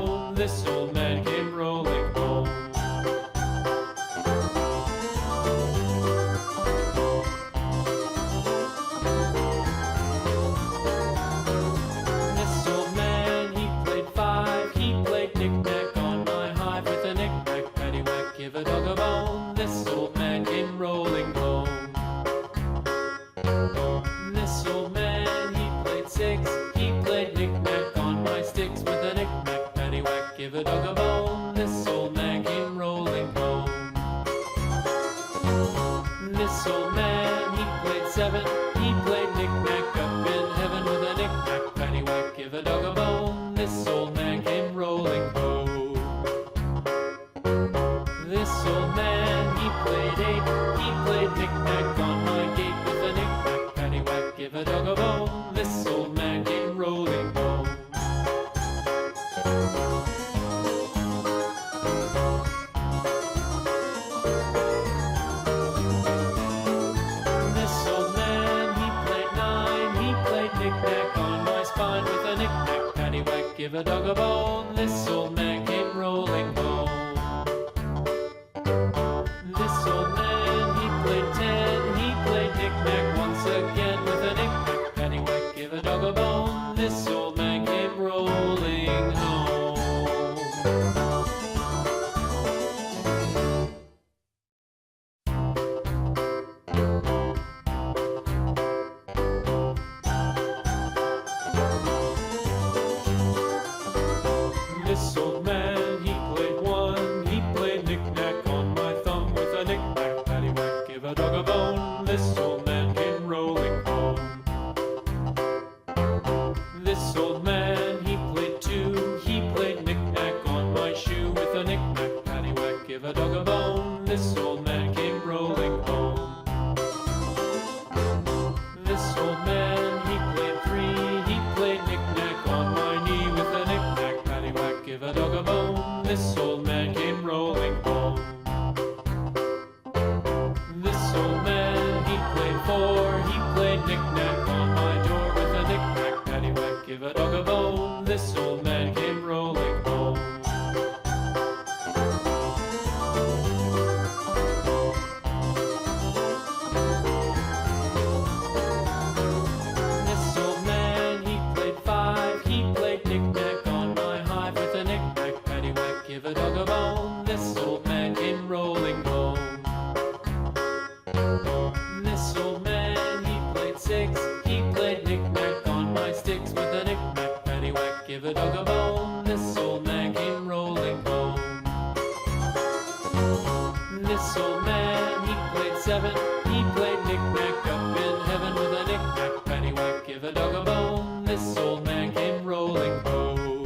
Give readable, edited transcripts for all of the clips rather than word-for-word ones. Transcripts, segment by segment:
bone. This old man came rolling home. This old man, he played five. He played knick-knack on my hive with a knick-knack, paddywhack, give a dog a bone. This old man came rolling home. This old man, he played six. He played knick-knack on my sticks with a knick-knack, paddywhack, give a dog a bone. This old man came rolling home. This old man, he played seven. He played knick-knack up in heaven with a knick-knack, paddywhack, give a dog a bone. This old man came rolling home. This old man, he played eight. He played knick-knack on my gate with a knick-knack, paddywhack, give a dog a bone. This old man came rolling home. This old man, he played nine. He played knick-knack on my spine with a knick-knack, paddywhack, give a dog a bone. This old man came rolling home. This old man, he played ten. He played knick-knack once again with a knick-knack, paddywhack, give a dog a bone. This old man came rolling home. This old man, he played one. He played knick-knack on my thumb with a knick-knack, paddywhack, give a dog a bone. This old man came rolling home. This old man, he played two. He played knick-knack on my shoe with a knick-knack, paddywhack, give a dog a bone. This old man came rolling home. This old man, he played three. He played knick-knack on my knee with a knick-knack, paddywhack, give a dog a bone. This old man came rolling home. This old man, he played four. He played knick-knack on my door with a knick-knack, paddywhack, give a dog a bone. This old man came rolling home. This old man, he played five. He played knick-knack on my hive with a knick-knack, paddywhack, give a dog a bone. This old man came rolling home. This old man, he played six. He played knick-knack on my sticks with a knick-knack, paddywhack, give a dog a bone. This old man came rolling home. This old man, he played seven. He played knick-knack up in heaven with a knick-knack, paddywhack, give a dog a bone. This old man came rolling home.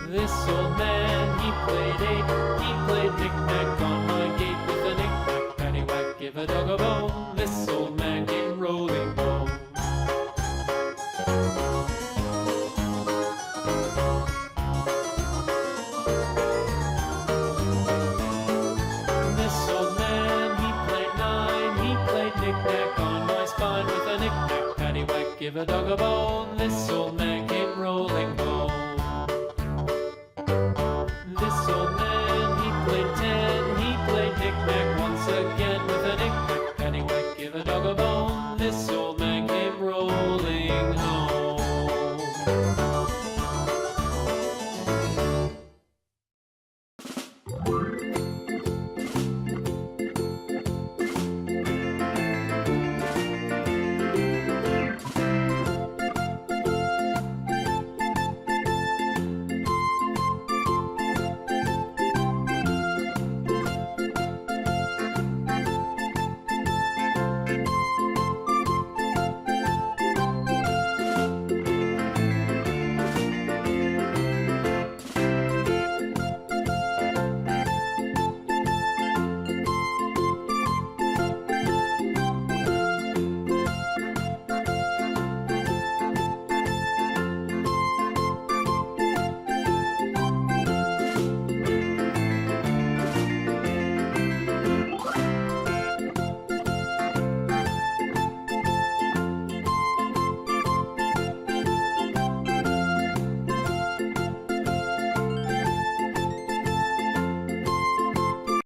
This old man, he played eight. He played knick-knack on my gate with a knick-knack, paddywhack, give a dog a bone. This old man came rolling home. This old man, he played nine. He played knick-knack on my spine with a knick-knack, paddywhack, give a dog a bone. This old man